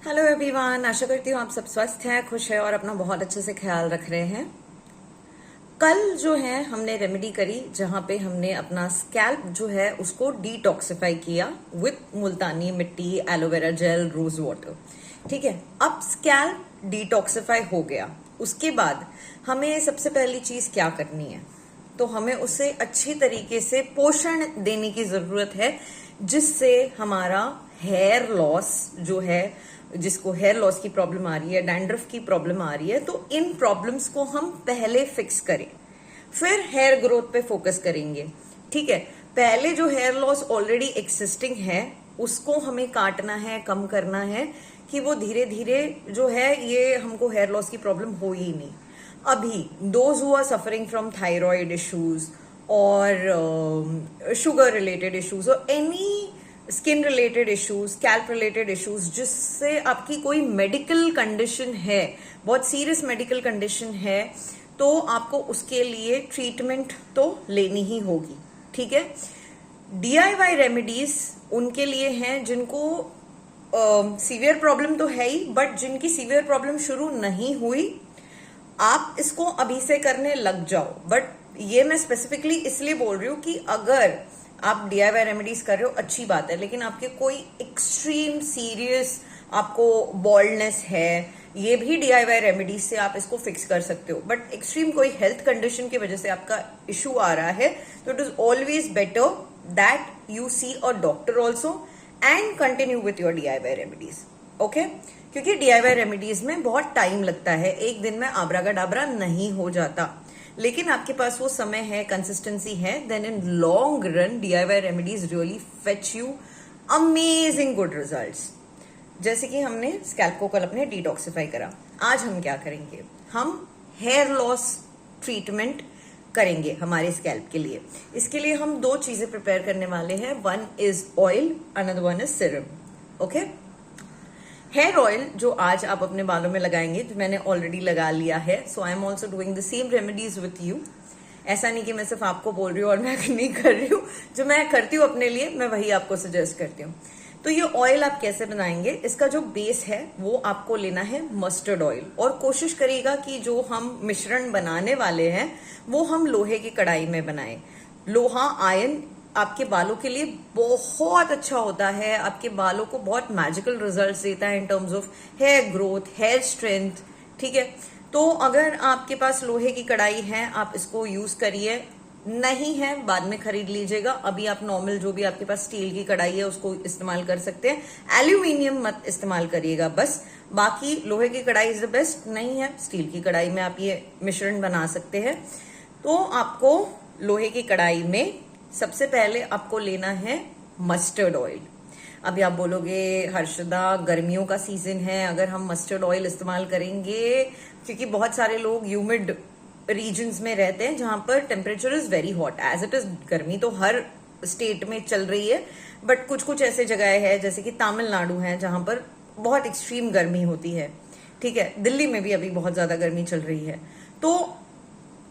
Hello everyone, आशा करती हूँ आप सब स्वस्थ हैं, खुश हैं और अपना बहुत अच्छे से ख्याल रख रहे हैं। कल जो है हमने रेमेडी करी जहां पे हमने अपना स्कैल्प जो है उसको डिटॉक्सिफाई किया विथ मुल्तानी मिट्टी, एलोवेरा जेल, रोज वाटर। ठीक है, अब स्कैल्प डिटॉक्सिफाई हो गया, उसके बाद हमें सबसे पहली चीज क्या करनी है? तो हमें उसे अच्छी तरीके से पोषण देने की जरूरत है, जिससे हमारा हेयर लॉस जो है, जिसको हेयर लॉस की प्रॉब्लम आ रही है, डैंड्रफ की प्रॉब्लम आ रही है, तो इन प्रॉब्लम्स को हम पहले फिक्स करें, फिर हेयर ग्रोथ पे फोकस करेंगे। ठीक है, पहले जो हेयर लॉस ऑलरेडी एक्सिस्टिंग है उसको हमें काटना है, कम करना है, कि वो धीरे धीरे जो है ये हमको हेयर लॉस की प्रॉब्लम हो ही नहीं। अभी those who are suffering from thyroid issues और शुगर रिलेटेड इश्यूज और any skin related issues, scalp related issues, जिससे आपकी कोई मेडिकल कंडीशन है, बहुत सीरियस मेडिकल कंडीशन है, तो आपको उसके लिए ट्रीटमेंट तो लेनी ही होगी। ठीक है, DIY रेमेडीज उनके लिए हैं जिनको सीवियर प्रॉब्लम तो है ही, बट जिनकी सीवियर प्रॉब्लम शुरू नहीं हुई, आप इसको अभी से करने लग जाओ। बट ये मैं स्पेसिफिकली इसलिए बोल रही हूँ कि अगर आप DIY रेमेडीज कर रहे हो अच्छी बात है, लेकिन आपके कोई एक्सट्रीम सीरियस आपको बॉल्डनेस है, ये भी DIY रेमेडीज से आप इसको फिक्स कर सकते हो। बट एक्सट्रीम कोई हेल्थ कंडीशन की वजह से आपका इशू आ रहा है, तो it is always better that you see a doctor also and continue with your DIY remedies. Okay, क्योंकि DIY रेमेडीज में बहुत टाइम लगता है, एक दिन में आबरा का डाबरा नहीं हो जाता, लेकिन आपके पास वो समय है, कंसिस्टेंसी है, then in long run DIY remedies really fetch you amazing good results. जैसे कि हमने स्कैल्प को कल अपने डिटॉक्सिफाई करा, आज हम क्या करेंगे? हम हेयर लॉस ट्रीटमेंट करेंगे हमारे स्कैल्प के लिए। इसके लिए हम दो चीजें प्रिपेयर करने वाले हैं, one is oil, another one is serum. Okay, hair oil जो आज आप अपने बालों में लगाएंगे, तो मैंने ऑलरेडी लगा लिया है, so I am also doing the same remedies with you. ऐसा नहीं कि मैं सिर्फ आपको बोल रही हूँ और मैं नहीं कर रही हूँ, जो मैं करती हूँ अपने लिए मैं वही आपको सजेस्ट करती हूँ। तो ये ऑयल आप कैसे बनाएंगे? इसका जो बेस है वो आपको लेना है मस्टर्ड ऑयल, और कोशिश करिएगा कि जो हम मिश्रण बनाने वाले हैं वो हम लोहे की कढ़ाई में बनाएं। लोहा आयन आपके बालों के लिए बहुत अच्छा होता है, आपके बालों को बहुत मैजिकल रिजल्ट्स देता है in terms of hair growth, hair strength. ठीक है, तो अगर आपके पास लोहे की कढ़ाई है आप इसको यूज करिए, नहीं है बाद में खरीद लीजिएगा। अभी आप नॉर्मल जो भी आपके पास स्टील की कढ़ाई है उसको इस्तेमाल कर सकते हैं, एल्यूमिनियम मत इस्तेमाल करिएगा बस। बाकी लोहे की कढ़ाई इज द बेस्ट, नहीं है स्टील की कढ़ाई में आप ये मिश्रण बना सकते हैं। तो आपको लोहे की कढ़ाई में सबसे पहले आपको लेना है मस्टर्ड ऑयल। अभी आप बोलोगे हर्षदा गर्मियों का सीजन है, अगर हम मस्टर्ड ऑयल इस्तेमाल करेंगे, क्योंकि बहुत सारे लोग ह्यूमिड रीजन्स में रहते हैं जहां पर temperature is very hot, as it is गर्मी तो हर स्टेट में चल रही है, बट कुछ कुछ ऐसे जगह है जैसे कि तमिलनाडु है जहां पर बहुत एक्सट्रीम गर्मी होती है। ठीक है, दिल्ली में भी अभी बहुत ज्यादा गर्मी चल रही है, तो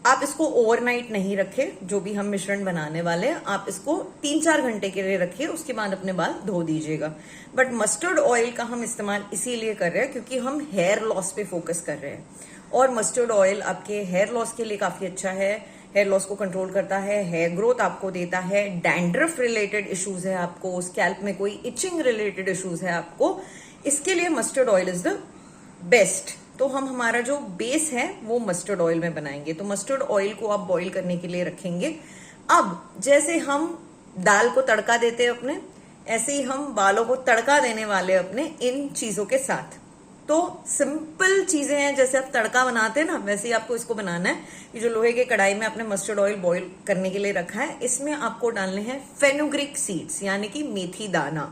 आप इसको ओवरनाइट नहीं रखें। जो भी हम मिश्रण बनाने वाले हैं आप इसको 3-4 घंटे के लिए रखिए, उसके बाद अपने बाल धो दीजिएगा। बट मस्टर्ड ऑयल का हम इस्तेमाल इसीलिए कर रहे हैं क्योंकि हम हेयर लॉस पे फोकस कर रहे हैं, और मस्टर्ड ऑयल आपके हेयर लॉस के लिए काफी अच्छा है, हेयर लॉस को कंट्रोल करता है, हेयर ग्रोथ आपको देता है, डैंड्रफ रिलेटेड इश्यूज है आपको, स्कैल्प में कोई इचिंग रिलेटेड इश्यूज है आपको, इसके लिए mustard oil is the best. तो हम हमारा जो बेस है वो मस्टर्ड ऑयल में बनाएंगे। तो मस्टर्ड ऑयल को आप बॉईल करने के लिए रखेंगे। अब जैसे हम दाल को तड़का देते हैं अपने, ऐसे ही हम बालों को तड़का देने वाले अपने इन चीजों के साथ। तो सिंपल चीजें हैं, जैसे आप तड़का बनाते हैं ना, वैसे ही आपको इसको बनाना है। ये जो लोहे के कढ़ाई में आपने मस्टर्ड ऑयल बॉईल करने के लिए रखा है, इसमें आपको डालने हैं फेनुग्रीक सीड्स, यानी कि मेथी दाना।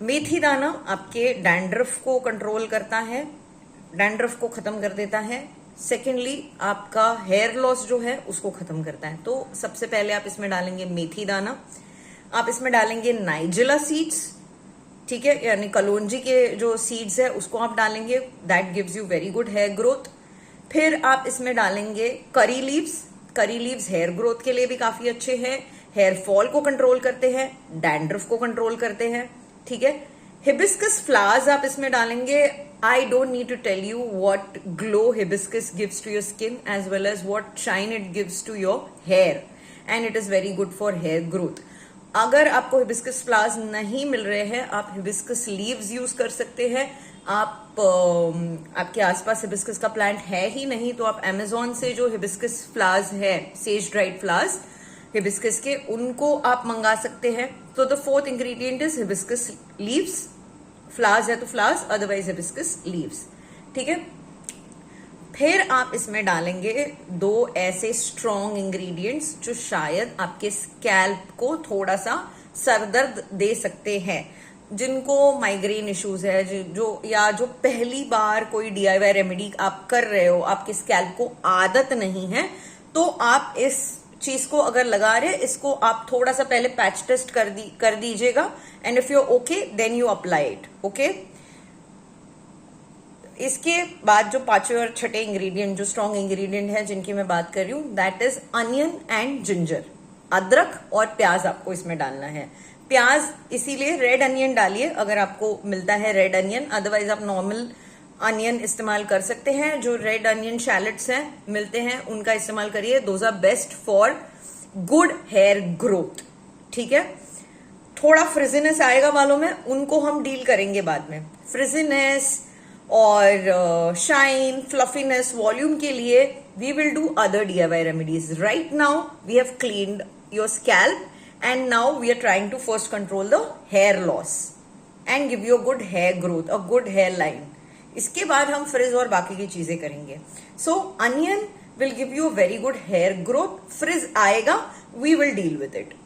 मेथी दाना आपके डैंड्रफ को कंट्रोल करता है, डैंड्रफ को खत्म कर देता है। सेकेंडली आपका हेयर लॉस जो है उसको खत्म करता है। तो सबसे पहले आप इसमें डालेंगे मेथी दाना, आप इसमें डालेंगे नाइजिला सीड्स, ठीक है, यानी कलौंजी के जो सीड्स है उसको आप डालेंगे, that gives you very good hair growth. फिर आप इसमें डालेंगे curry leaves. Curry leaves hair growth के लिए भी काफी अच्छे हैं, हेयर फॉल को कंट्रोल करते हैं, डैंड्रफ को कंट्रोल करते हैं। ठीक है, हिबिस्कस फ्लावर्स आप इसमें डालेंगे. I don't need to tell you what glow hibiscus gives to your skin as well as what shine it gives to your hair, and it is very good for hair growth. अगर आपको hibiscus flowers नहीं मिल रहे हैं, आप hibiscus leaves use कर सकते हैं. आप आपके आसपास हिबिस्कस का प्लांट है ही नहीं तो आप अमेजोन से जो हिबिस्कस फ्लावर्स है, सेज ड्राइड फ्लावर्स हिबिस्कस के, उनको आप मंगा सकते हैं. तो the fourth ingredient is hibiscus leaves. Flowers है तो फ्लावर्स, अदरवाइज हिबिस्कस लीव्स. ठीक है. फिर आप इसमें डालेंगे 2 ऐसे स्ट्रॉन्ग इंग्रेडिएंट्स जो शायद आपके स्कैल्प को थोड़ा सा सरदर्द दे सकते हैं. जिनको माइग्रेन इश्यूज है, जो पहली बार कोई DIY रेमेडी आप कर रहे हो, आपके स्कैल्प को आदत नहीं है, तो आप इस चीज को अगर लगा रहे, इसको आप थोड़ा सा पहले पैच टेस्ट कर दीजिएगा. And if you okay then you apply it. Okay. इसके बाद जो पांचवें और छठे इंग्रेडिएंट, जो स्ट्रॉन्ग इंग्रेडिएंट है जिनकी मैं बात कर रही हूं, that is onion and ginger. अदरक और प्याज आपको इसमें डालना है. प्याज इसीलिए रेड अनियन डालिए अगर आपको मिलता है रेड अनियन, अदरवाइज आप नॉर्मल अनियन इस्तेमाल कर सकते हैं. जो रेड अनियन शैलेट्स हैं मिलते हैं, उनका इस्तेमाल करिए. Those are best for good hair growth. ठीक है. थोड़ा फ्रिजीनेस आएगा बालों में, उनको हम डील करेंगे बाद में. फ्रिजीनेस और शाइन, फ्लफीनेस, वॉल्यूम के लिए we will do other DIY remedies. Right now we have cleaned your scalp and now we are trying to first control the hair loss and give you a good hair growth, a good hairline. इसके बाद हम fridge और बाकी की चीजें करेंगे. So onion will give you a very good hair growth. Fridge आएगा, we will deal with it.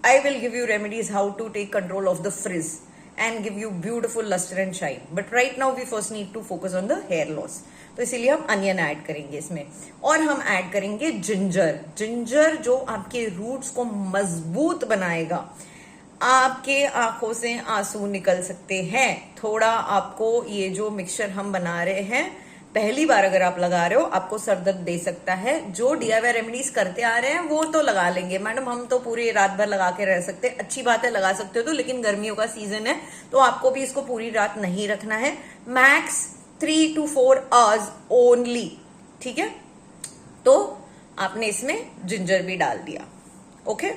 I will give you remedies how to take control of the frizz and give you beautiful luster and shine. But right now we first need to focus on the hair loss. तो इसीलिए हम onion add करेंगे इसमें. और हम add करेंगे ginger. Ginger जो आपके रूट्स को मजबूत बनाएगा. आपके आंखों से आंसू निकल सकते हैं. थोड़ा आपको ये जो मिक्सचर हम बना रहे हैं, पहली बार अगर आप लगा रहे हो, आपको सरदर्द दे सकता है. जो DIY रेमेडीज करते आ रहे हैं वो तो लगा लेंगे, मैडम हम तो पूरी रात भर लगा के रह सकते हैं. अच्छी बात है, लगा सकते हो तो, लेकिन गर्मियों का सीजन है तो आपको भी इसको पूरी रात नहीं रखना है. Max 3 to 4 hours only. ठीक है. तो आपने इसमें जिंजर भी डाल दिया. ओके.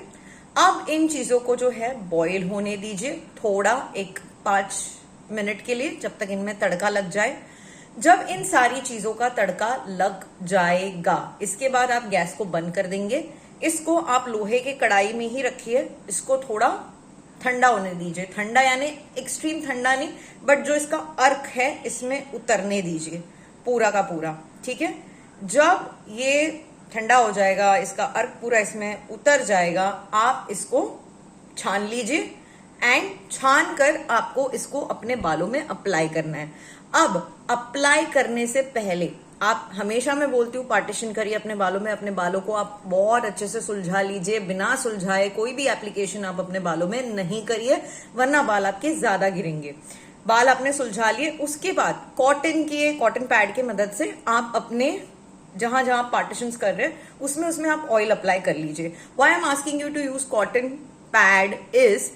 अब इन चीजों को जो है बॉईल होने दीजिए थोड़ा, 1-5 मिनट के लिए, जब तक इनमें तड़का लग जाए. जब इन सारी चीजों का तड़का लग जाएगा, इसके बाद आप गैस को बंद कर देंगे. इसको आप लोहे के कढ़ाई में ही रखिए. इसको थोड़ा ठंडा होने दीजिए. ठंडा यानी एक्सट्रीम ठंडा नहीं, बट जो इसका अर्क है इसमें उतरने दीजिए पूरा का पूरा. ठीक है. जब ये ठंडा हो जाएगा, इसका अर्क पूरा इसमें उतर जाएगा, आप इसको छान लीजिए. एंड छान कर आपको इसको अपने बालों में अप्लाई करना है. अब अप्लाई करने से पहले आप, हमेशा मैं बोलती हूँ, पार्टीशन करिए अपने बालों में. अपने बालों को आप बहुत अच्छे से सुलझा लीजिए. बिना सुलझाए कोई भी एप्लीकेशन आप अपने बालों में नहीं करिए, वरना बाल आपके ज्यादा गिरेंगे. बाल आपने सुलझा लिए, उसके बाद कॉटन पैड की मदद से आप अपने जहां जहां आप पार्टीशन कर रहे हैं उसमें आप ऑयल अप्लाई कर लीजिए. Why I am asking you to use cotton pad is,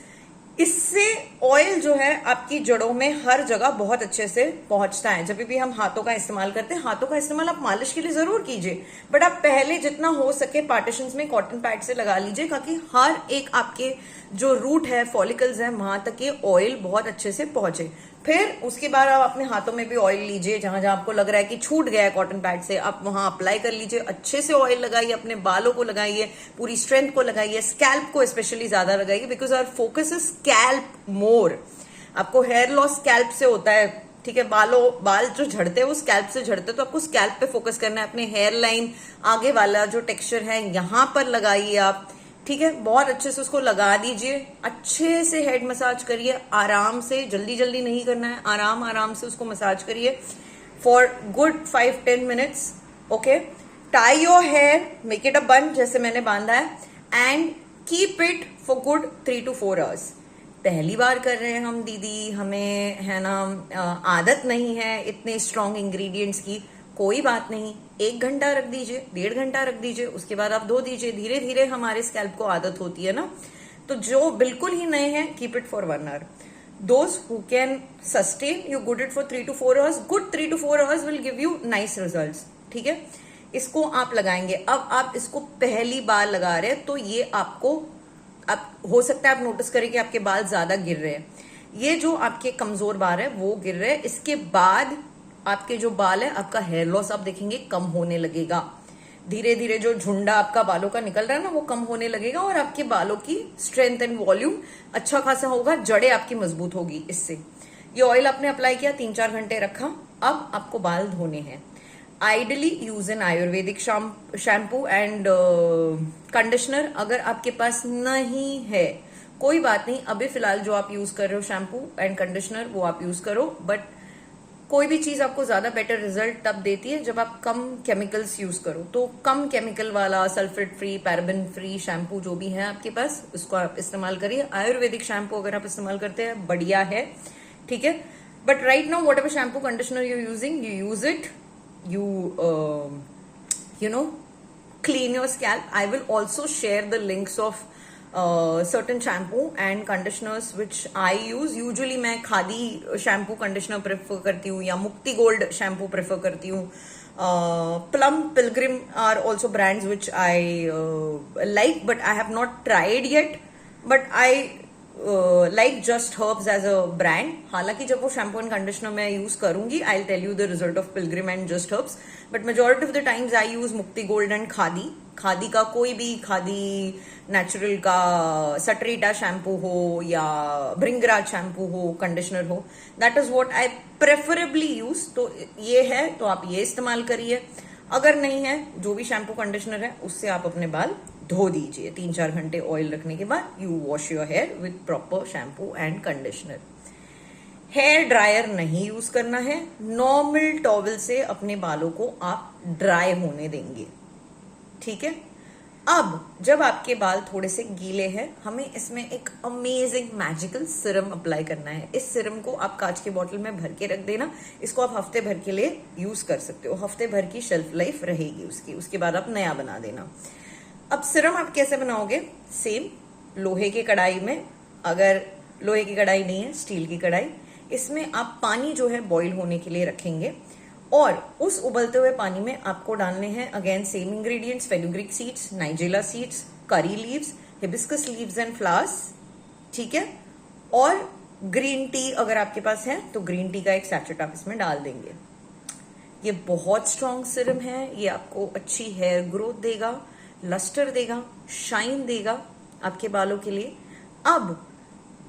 इससे ऑयल जो है आपकी जड़ों में हर जगह बहुत अच्छे से पहुंचता है. जब भी हम हाथों का इस्तेमाल करते हैं, हाथों का इस्तेमाल आप मालिश के लिए जरूर कीजिए, बट आप पहले जितना हो सके पार्टीशंस में कॉटन पैड से लगा लीजिए, ताकि हर एक आपके जो रूट है, फॉलिकल्स है, वहां तक ये ऑयल बहुत अच्छे से पहुंचे. फिर उसके बाद आप अपने हाथों में भी ऑयल लीजिए. जहां जहां आपको लग रहा है कि छूट गया है कॉटन पैड से, आप वहां अप्लाई कर लीजिए. अच्छे से ऑयल लगाइए, अपने बालों को लगाइए, पूरी स्ट्रेंथ को लगाइए, स्कैल्प को स्पेशली ज्यादा लगाइए, because our focus is scalp more. आपको हेयर लॉस स्कैल्प से होता है. ठीक है. बाल जो झड़ते हैं वो स्कैल्प से झड़ते हैं, तो आपको स्कैल्प पे फोकस करना है. अपने हेयर लाइन आगे वाला जो टेक्सचर है यहां पर लगाइए आप. ठीक है. बहुत अच्छे से उसको लगा दीजिए. अच्छे से हेड मसाज करिए, आराम से, जल्दी जल्दी नहीं करना है, आराम आराम से उसको मसाज करिए for good 5-10 minutes. Okay. Tie your hair, make it a bun जैसे मैंने बांधा है, and keep it for good 3 to 4 hours. पहली बार कर रहे हैं हम दीदी, हमें है ना आदत नहीं है इतने स्ट्रॉन्ग इंग्रेडिएंट्स की. कोई बात नहीं, 1 घंटा रख दीजिए, 1.5 घंटा रख दीजिए, उसके बाद आप धो दीजिए. धीरे धीरे हमारे स्कैल्प को आदत होती है ना. तो जो बिल्कुल ही नए हैं, keep it for 1 hour. those who can sustain, you good it for 3 to 4 hours, good 3 to 4 hours will give you nice results. ठीक है, इसको आप लगाएंगे. अब आप इसको पहली बार लगा रहे हैं तो ये आपको हो सकता है आप नोटिस करें कि आपके बाल ज्यादा गिर रहे हैं. ये जो आपके कमजोर बाल है वो गिर रहे हैं. इसके बाद आपके जो बाल है, आपका हेयर लॉस आप देखेंगे कम होने लगेगा. धीरे धीरे जो झुंडा आपका बालों का निकल रहा है ना, वो कम होने लगेगा और आपके बालों की स्ट्रेंथ एंड वॉल्यूम अच्छा खासा होगा. जड़ें आपकी मजबूत होगी इससे. ये ऑयल आपने अप्लाई किया, 3-4 घंटे रखा, अब आपको बाल धोने हैं. Ideally use N Ayurvedic shampoo and conditioner. अगर आपके पास नहीं है कोई बात नहीं, अभी फिलहाल जो आप यूज कर रहे हो शैम्पू एंड कंडीशनर वो आप यूज करो. बट कोई भी चीज आपको ज्यादा बेटर रिजल्ट तब देती है जब आप कम केमिकल्स यूज करो. तो कम केमिकल वाला sulphate free, paraben free shampoo जो भी है आपके पास, उसको आप इस्तेमाल करिए. आयुर्वेदिक शैम्पू अगर आप इस्तेमाल करते हैं बढ़िया है, ठीक है. But right now what ever shampoo conditioner you using, you use it, you know, clean your scalp. I will also share the links of certain shampoo and conditioners which I use. Usually मैं khadi shampoo conditioner prefer करती हूँ या मुक्ति gold shampoo prefer करती हूँ. Plum, Pilgrim are also brands which I like, but I have not tried yet. But I like Just Herbs as a brand. हालांकि जब वो शैम्पू एंड कंडीशनर मैं यूज करूंगी, I tell you the result of Pilgrim and Just Herbs. But majority of the times I use Mukti Gold and Khadi. Khadi का कोई भी, khadi natural का सटरीटा shampoo हो या भृंगराज शैम्पू हो, कंडीशनर हो, that is what I preferably use. तो ये है तो आप ये इस्तेमाल करिए. अगर नहीं है, जो भी शैम्पू कंडीशनर है उससे आप अपने बाल धो दीजिए. 3-4 घंटे ऑयल रखने के बाद you wash your hair with proper shampoo and conditioner. Hair dryer नहीं यूज करना है. नॉर्मल टॉवल से अपने बालों को आप ड्राई होने देंगे, ठीक है. अब जब आपके बाल थोड़े से गीले हैं, हमें इसमें एक अमेजिंग मैजिकल सिरम अप्लाई करना है. इस सिरम को आप कांच के बॉटल में भर के रख देना. इसको आप हफ्ते भर के लिए यूज कर सकते हो. हफ्ते भर की शेल्फ लाइफ रहेगी उसकी. उसके बाद आप नया बना देना. अब सिरम आप कैसे बनाओगे? सेम लोहे की कढ़ाई में, अगर लोहे की कढ़ाई नहीं है स्टील की कढ़ाई, इसमें आप पानी जो है बॉईल होने के लिए रखेंगे और उस उबलते हुए पानी में आपको डालने हैं again same ingredients, fenugreek seeds, nigella seeds, curry leaves, hibiscus leaves and flowers, ठीक है. और ग्रीन टी अगर आपके पास है तो ग्रीन टी का एक सैचेट आप इसमें डाल देंगे. ये बहुत स्ट्रॉन्ग सिरम है. ये आपको अच्छी हेयर ग्रोथ देगा, लस्टर देगा, शाइन देगा आपके बालों के लिए. अब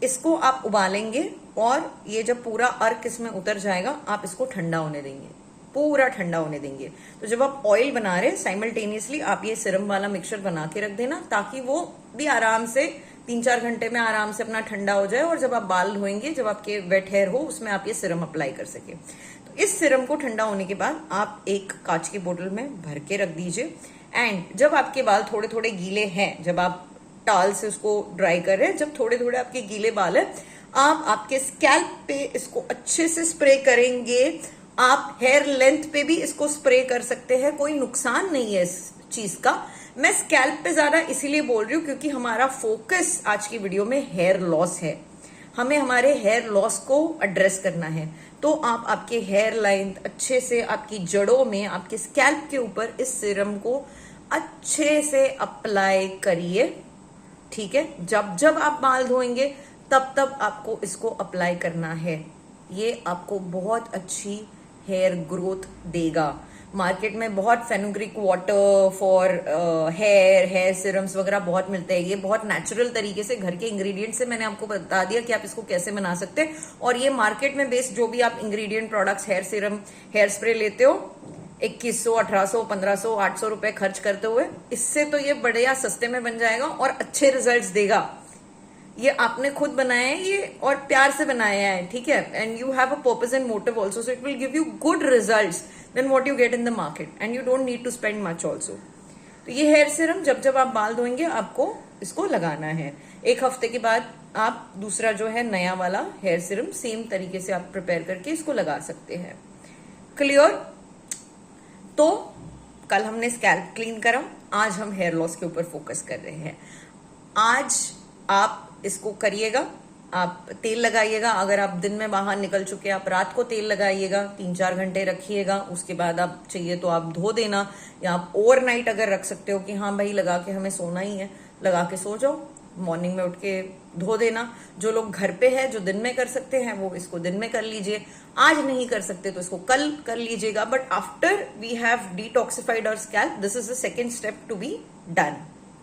इसको आप उबालेंगे और ये जब पूरा अर्क इसमें उतर जाएगा, आप इसको ठंडा होने देंगे, पूरा ठंडा होने देंगे. तो जब आप ऑयल बना रहे साइमल्टेनियसली आप ये सिरम वाला मिक्सचर बना के रख देना, ताकि वो भी आराम से 3-4 घंटे में आराम से अपना ठंडा हो जाए. और जब आप बाल धोएंगे, जब आपके वेट हेयर हो, उसमें आप ये सिरम अप्लाई कर सके. तो इस सिरम को ठंडा होने के बाद आप एक कांच की बोतल में भर के रख दीजिए. एंड जब आपके बाल थोड़े थोड़े गीले हैं, जब आप टाल से उसको ड्राई कर रहे हैं, जब थोड़े थोड़े आपके गीले बाल है, आप आपके स्कैल्प पे इसको अच्छे से स्प्रे करेंगे. आप हेयर लेंथ पे भी इसको स्प्रे कर सकते हैं, कोई नुकसान नहीं है इस चीज का. मैं स्कैल्प पे ज्यादा इसीलिए बोल रही हूँ क्योंकि हमारा फोकस आज की वीडियो में हेयर लॉस है. हमें हमारे हेयर लॉस को एड्रेस करना है. तो आप आपके हेयर लाइन अच्छे से, आपकी जड़ों में, आपके स्कैल्प के ऊपर इस सीरम को अच्छे से अप्लाई करिए, ठीक है. जब जब आप बाल धोएंगे तब तब आपको इसको अप्लाई करना है. ये आपको बहुत अच्छी हेयर ग्रोथ देगा. मार्केट में बहुत fenugreek water for hair serums वगैरह बहुत मिलते हैं. ये बहुत नेचुरल तरीके से घर के इंग्रेडिएंट से मैंने आपको बता दिया कि आप इसको कैसे बना सकते हैं. और ये मार्केट में बेस्ड जो भी आप ingredient products, hair serum, hair spray लेते हो, 2100, 1800, 1500, 800 रुपए खर्च करते हुए, इससे तो ये बढ़िया सस्ते में बन जाएगा और अच्छे रिजल्ट्स देगा. ये आपने खुद बनाया है ये, और प्यार से बनाया है, ठीक है. And you have a purpose and motive also, so it will give you good results then what you get in the market, and you don't need to spend much also. तो ये हेयर सीरम जब जब आप बाल धोएंगे आपको इसको लगाना है. 1 हफ्ते के बाद आप दूसरा जो है नया वाला हेयर सीरम सेम तरीके से आप प्रिपेयर करके इसको लगा सकते हैं. क्लियर? तो कल हमने स्कैल्प क्लीन करा, आज हम हेयर लॉस के ऊपर फोकस कर रहे हैं. आज आप इसको करिएगा, आप तेल लगाइएगा। अगर आप दिन में बाहर निकल चुके हैं, आप रात को तेल लगाइएगा, 3-4 घंटे रखिएगा, उसके बाद आप चाहिए तो आप धो देना, या आप ओवरनाइट अगर रख सकते हो कि हाँ भाई लगा के हमें सोना ही है, लगा के सो जाओ, मॉर्निंग में उठ के धो देना। जो लोग घर पे है, जो दिन में कर सकते हैं, वो इसको दिन में कर लीजिए। आज नहीं कर सकते तो इसको कल कर लीजिएगा। But after we have detoxified our scalp, this is the second step to be done.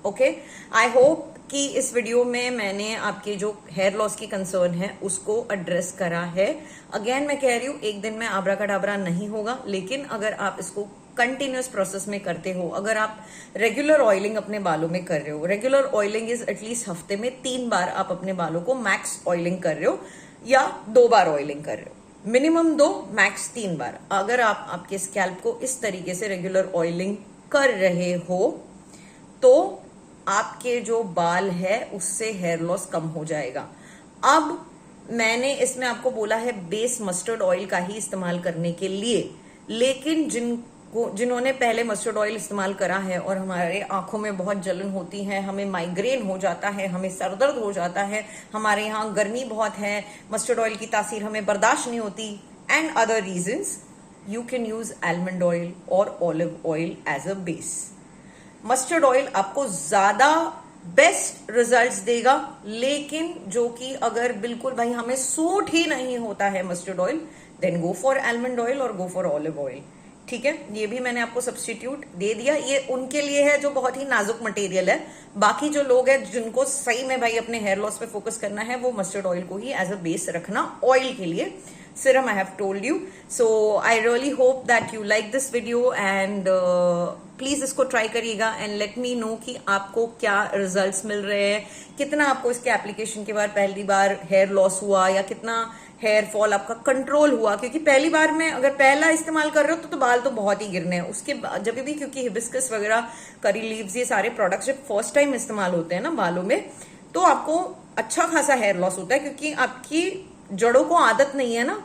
Okay, I hope कि इस वीडियो में मैंने आपके जो हेयर लॉस की कंसर्न है उसको एड्रेस करा है। अगेन मैं कह रही हूँ, एक दिन में आबरा कडाबरा नहीं होगा, लेकिन अगर आप इसको कंटिन्यूस प्रोसेस में करते हो, अगर आप रेगुलर ऑयलिंग अपने बालों में कर रहे हो, रेगुलर ऑयलिंग इज एटलीस्ट हफ्ते में 3 बार आप अपने बालों को मैक्स ऑयलिंग कर रहे हो, या 2 बार ऑयलिंग कर रहे हो, मिनिमम 2 मैक्स 3 बार। अगर आप आपके स्कैल्प को इस तरीके से रेगुलर ऑयलिंग कर रहे हो तो आपके जो बाल है उससे हेयर लॉस कम हो जाएगा। अब मैंने इसमें आपको बोला है बेस मस्टर्ड ऑयल का ही इस्तेमाल करने के लिए, लेकिन जिन्होंने पहले मस्टर्ड ऑयल इस्तेमाल करा है और हमारे आंखों में बहुत जलन होती है, हमें माइग्रेन हो जाता है, हमें सरदर्द हो जाता है, हमारे यहाँ गर्मी बहुत है, मस्टर्ड ऑयल की तासीर हमें बर्दाश्त नहीं होती, and other reasons, you can use almond oil और olive oil as a base. Mustard oil आपको ज्यादा बेस्ट रिजल्ट्स देगा, लेकिन जो कि अगर बिल्कुल भाई हमें सूट ही नहीं होता है mustard oil, then go for almond oil और गो फॉर ऑलिव ऑयल। ठीक है, ये भी मैंने आपको सब्स्टिट्यूट दे दिया। ये उनके लिए है जो बहुत ही नाजुक मटेरियल है। बाकी जो लोग हैं जिनको सही में भाई अपने हेयर लॉस पे फोकस करना है, वो मस्टर्ड ऑयल को ही एज अ बेस रखना ऑयल के लिए। Serum I have told you. So I really hope that you like this video and please इसको ट्राई करिएगा एंड लेट मी नो कि आपको क्या रिजल्ट्स मिल रहे हैं, कितना आपको इसके एप्लीकेशन के बाद पहली बार हेयर लॉस हुआ या कितना हेयर फॉल आपका कंट्रोल हुआ। क्योंकि पहली बार में अगर पहला इस्तेमाल कर रहे हो तो बाल तो बहुत ही गिरने हैं। उसके जब भी, क्योंकि हिबिस्कस वगैरह, करी लीव्स, ये सारे प्रोडक्ट्स जब फर्स्ट टाइम इस्तेमाल होते हैं ना बालों में, तो आपको अच्छा खासा हेयर लॉस होता है, क्योंकि आपकी जड़ों को आदत नहीं है ना।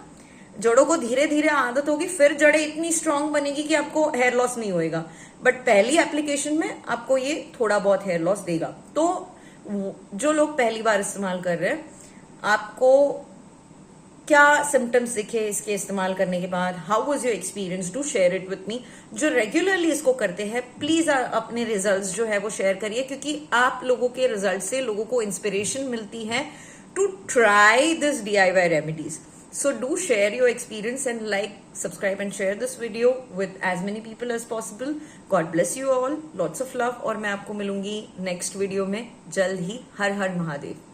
जड़ों को धीरे धीरे आदत होगी, फिर जड़ें इतनी स्ट्रांग बनेगी कि आपको हेयर लॉस नहीं होएगा। बट पहली एप्लीकेशन में आपको ये थोड़ा बहुत हेयर लॉस देगा। तो जो लोग पहली बार इस्तेमाल कर रहे हैं, आपको क्या सिम्टम्स दिखे इसके इस्तेमाल करने के बाद, how was your experience, do share it with me. जो रेगुलरली इसको करते हैं, प्लीज अपने रिजल्ट्स जो है वो शेयर करिए, क्योंकि आप लोगों के रिजल्ट से लोगों को इंस्पिरेशन मिलती है to try this DIY remedies. So do share your experience and like, subscribe and share this video with as many people as possible. God bless you all. Lots of love. और मैं आपको मिलूंगी next video में जल्द ही। हर हर महादेव।